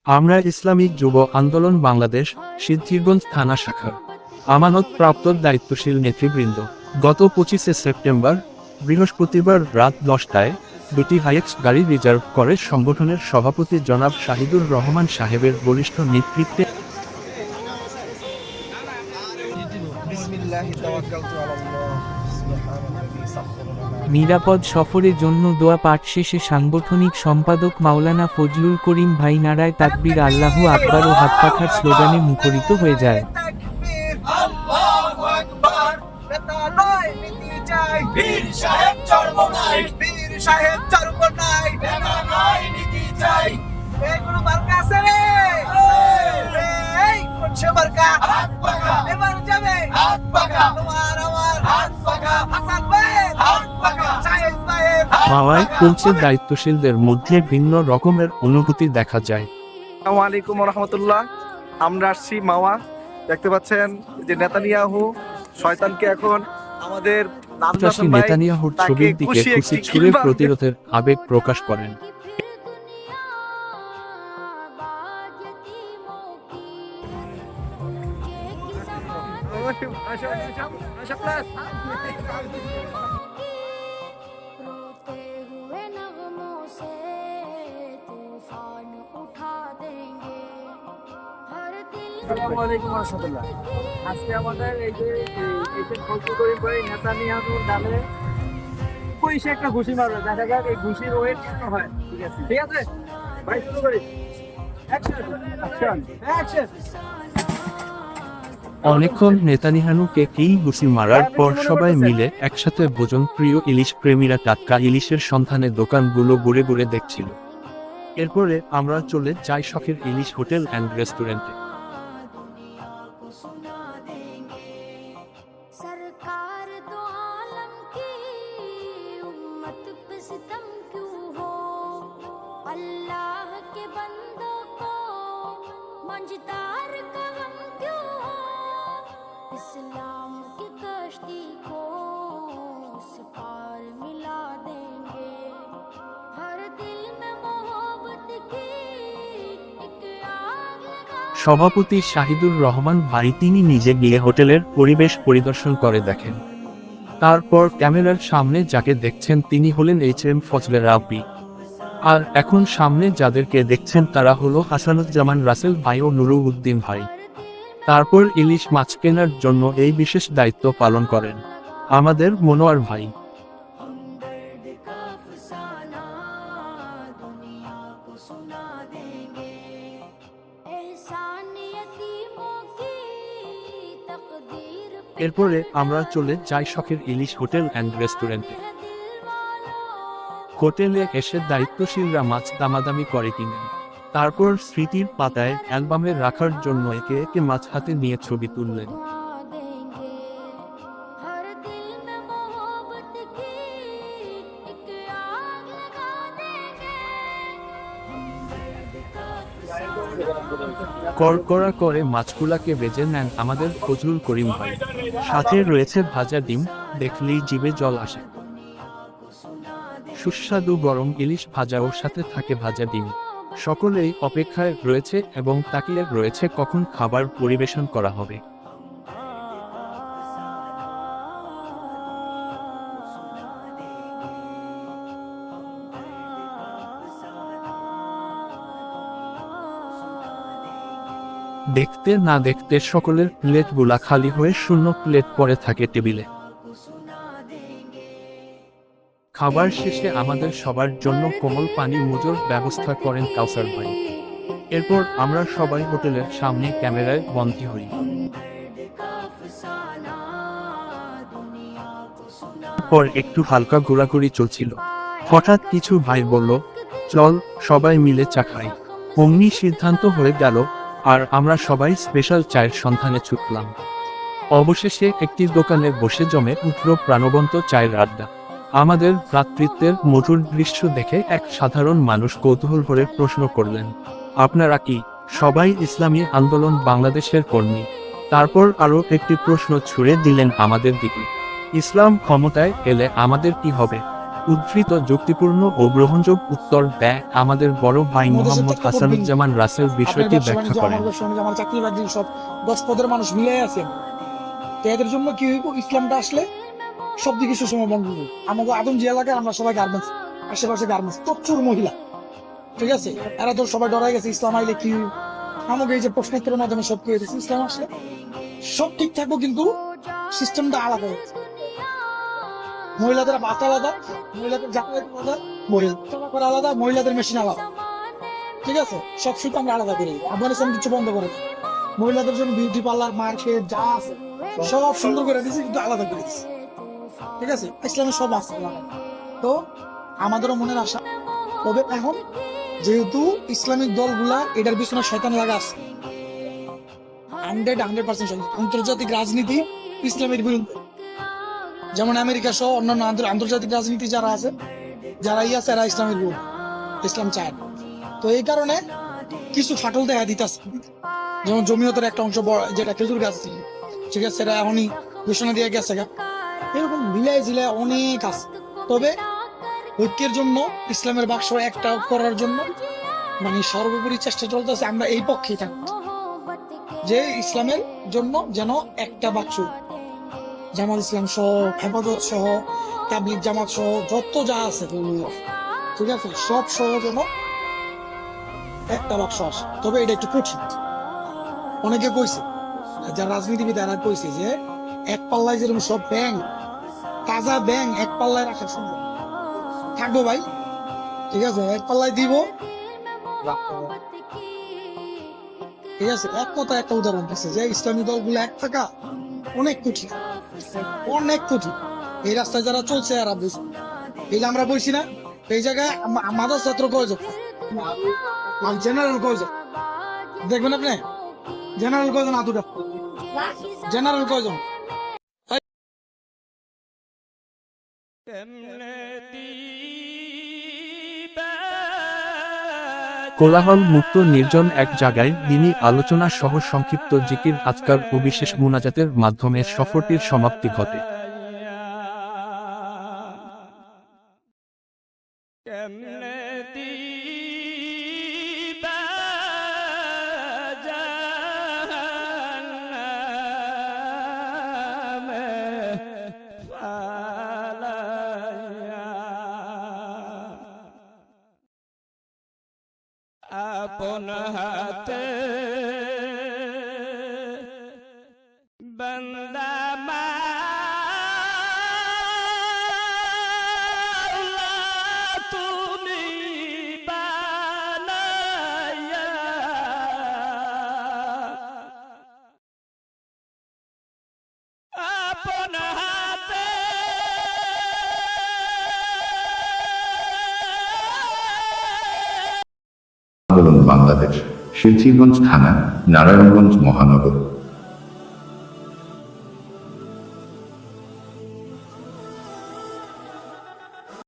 আমরা ইসলামিক যুব আন্দোলন বাংলাদেশ সিদ্ধিরগঞ্জ থানা শাখার আমানতপ্রাপ্ত দায়িত্বশীল নেতৃবৃন্দ গত 25শে সেপ্টেম্বর বৃহস্পতিবার রাত 10টায় দুটি হাইএক্স গাড়ি রিজার্ভ করে সংগঠনের সভাপতি জনাব শাহিদুর রহমান সাহেবের বলিষ্ঠ নেতৃত্বে নিরাপদ সফরের জন্য দোয়া পাঠ শেষে সাংগঠনিক সম্পাদক মাওলানা ফজলুল করিম ভাই নারায় তাকবীর আল্লাহু আকবার ও হাত পাখার স্লোগানে মুখরিত হয়ে যায়। মাওয়ায় পৌঁছে দায়িত্বশীলদের মধ্যে ভিন্ন রকমের অনুভূতি দেখা যায়। আসসালামু আলাইকুম রহমতুল্লাহ। আমরা আসছি মাওয়া, দেখতে পাচ্ছেন যে নেতানিয়াহু শয়তানকে এখন আমাদের নেতানিয়াহুর ছবির দিকে খুশি ছুড়ে প্রতিরোধের আবেগ প্রকাশ করেন। আজকে আমাদের এই যে ফজলুল করিম ভাই নেতানিয়াহুর ডালে কইছে একটা ঘুষি মারবে, দেখা যাক এই ঘুষির ওয়েট কত হয়। ঠিক আছে ভাই, শুরু করি। অনেকক্ষণ নেতানিয়াহুকে এই ঘুষি মারার পর সবাই মিলে একসাথে ভোজন প্রিয় ইলিশ প্রেমীরা টাটকা ইলিশের সন্ধানে দোকানগুলো ঘুরে ঘুরে দেখছিল। এরপরে আমরা চলে যাই শখের ইলিশ হোটেল অ্যান্ড রেস্টুরেন্টে। इस्लाम की कश्ती को उस पार मिला देंगे, हर दिल में मोहब्बत की एक आग लगा। সভাপতি শাহিদুর রহমান ভাই তিনি নিজে গিয়ে হোটেলের পরিবেশ পরিদর্শন করে দেখেন। তারপর ক্যামেরার সামনে যাকে দেখছেন তিনি হলেন HM ফজলে রাব্বি। আর এখন সামনে যাদেরকে দেখছেন তারা হলো হাসানুজ্জামান রাসেল ভাই ও নুরুল উদ্দিন ভাই। তারপর ইলিশ মাছ কেনার জন্য এই বিশেষ দায়িত্ব পালন করেন আমাদের মনোয়ার ভাই। এরপরে আমরা চলে যাই শখের ইলিশ হোটেল অ্যান্ড রেস্টুরেন্টে। হোটেলে এসে দায়িত্বশীলরা মাছ দামাদামি করে কিনেন। তারপর স্মৃতির পাতায় অ্যালবামে রাখার জন্য একে একে মাছ হাতে নিয়ে ছবি তুললেন। কড়কড়া করে মাছগুলাকে ভেজে নেন আমাদের ফজলুল করিম ভাই। সাথে রয়েছে ভাজা ডিম, দেখলেই জিভে জল আসে। সুস্বাদু গরম ইলিশ ভাজা ও সাথে থাকে ভাজা ডিম। সকলেই অপেক্ষায় রয়েছে এবং তাকিয়ে রয়েছে কখন খাবার পরিবেশন করা হবে। দেখতে না দেখতে সকলের প্লেটগুলা খালি হয়ে শূন্য প্লেট পড়ে থাকে টেবিলে। খাবার শেষে আমাদের সবার জন্য কোমল পানি মুজোর ব্যবস্থা করেন কাউসার ভাই। এরপর আমরা সবাই হোটেলের সামনে ক্যামেরায় বন্দী হই। পর একটু হালকা ঘোরাঘুরি চলছিল। হঠাৎ কিছু ভাই বলল, চল সবাই মিলে চা খাই। অমনি সিদ্ধান্ত হয়ে গেল আর আমরা সবাই স্পেশাল চায়ের সন্ধানে ছুটলাম। অবশেষে একটি দোকানে বসে জমে উঠল প্রাণবন্ত চায়ের আড্ডা। আমাদের ভ্রাতৃত্বের মধুর দৃশ্য দেখে এক সাধারণ মানুষ কৌতূহল ভরে প্রশ্ন করলেন, আপনারা কি সবাই ইসলামী আন্দোলন বাংলাদেশের কর্মী? তারপর আরও একটি প্রশ্ন ছুড়ে দিলেন আমাদের দিকে, ইসলাম ক্ষমতায় এলে আমাদের কি হবে? উদ্ধৃত যুক্তিপূর্ণ ও গ্রহণযোগ্য উত্তর দেয় আমাদের বড় ভাই মোহাম্মদ হাসানুজ্জামান রাসেল বিষয়টি ব্যাখ্যা করেন। আমার চাকরি বাকরি সব 10 পদের মানুষ মিলে আছে, তো এদের জন্য কি হইব, ইসলামটা আসলে সব দিকে সুষম বন্ধু। আমাদের আদম যে এলাকায় আমরা সবাই গার্মেন্টস, আশেপাশে গার্মেন্টস, প্রচুর মহিলা, ঠিক আছে, এরা তো সবাই ডরাই গেছে ইসলাম আইলে কি। আমাকে এই যে প্রশ্নোত্তরের মাধ্যমে সব করে দিচ্ছে, ইসলাম আসলে সব ঠিক থাকবো, কিন্তু সিস্টেমটা আলাদা হচ্ছে। মহিলাদের বাত আলাদা, মহিলাদের যাতায়াত আলাদা, মহিলা আলাদা, মহিলাদের মেশিন আলাদা, ঠিক আছে, সব শুধু আমরা আলাদা করি। আফগানিস্তান কিছু বন্ধ করে দিই, মহিলাদের জন্য বিউটি পার্লার, মার্কেট যা আছে সব সুন্দর করে দিচ্ছি, কিন্তু আলাদা করে দিচ্ছি, ঠিক আছে। ইসলামে সব আছে আলাদা। তো আমাদেরও মনের আশা, তবে এখন যেহেতু ইসলামিক দলগুলা এটার পিছনে শয়তান লাগা আছে, 100% আন্তর্জাতিক রাজনীতি ইসলামের বিরুদ্ধে, যেমন আমেরিকা সহ অন্যান্য আন্তর্জাতিক রাজনীতি যারা আছে, যারা আছে, এরা ইসলামের বিরুদ্ধে, ইসলাম চায় না। তো এই কারণে কিছু ফাটল দেখা দিতেছে, যেমন জমিয়তের একটা অংশ যেটা খেজুর গাছ ছিল, ঠিক আছে, সেটা এখনই ঘোষণা দিয়ে গেছে। এরকম মিলাই জিলাই অনেক আছে। তবে ঐক্যের জন্য, ইসলামের বাক্স একটা করার জন্য মানে সর্বোপরি চেষ্টা চলতেছে। আমরা এই পক্ষেই থাকবো যে ইসলামের জন্য যেন একটা বাক্স, জামাত ইসলাম সহ, হেফাজত সহ, তাবলিগ জামাত সহ, যত যা আছে, ঠিক আছে, সব সহ যেন একটা বাক্স আসে। তবে এটা একটু কঠিন। অনেকে কইছে, যারা রাজনীতিবিদ এরা কইছে যে এক পাল্লায় যেরকম সব ব্যাংক, তাজা ব্যাংক এক পাল্লায় রাখা সম্ভব থাকবো ভাই, ঠিক আছে, এক পাল্লায় দিব, ঠিক আছে। এক কথা একটা উদাহরণ দিচ্ছে যে ইসলামী দলগুলো এক থাকা অনেক কঠিন, অনেক কঠিন। এই রাস্তায় যারা চলছে এরা বুঝছে, এই যে আমরা বলছি না, এই জায়গায় মাদার ছাত্র কয়জন, জেনারেল কয়জন, দেখবেন আপনি জেনারেল কয়জন, আতুটা জেনারেল কয়জন। কোলাহল মুক্ত নির্জন এক জায়গায় দিনী আলোচনা সহ সংক্ষিপ্ত জিকির, আজকার ও বিশেষ মুনাজাতের মাধ্যমে সফরটির সমাপ্তি ঘটে। আপন হাতে বন্দা মাওলা তুমি বানায়া, আপন হাতে আন্দোলন বাংলাদেশ, শিলচিগঞ্জ থানা, নারায়ণগঞ্জ মহানগর।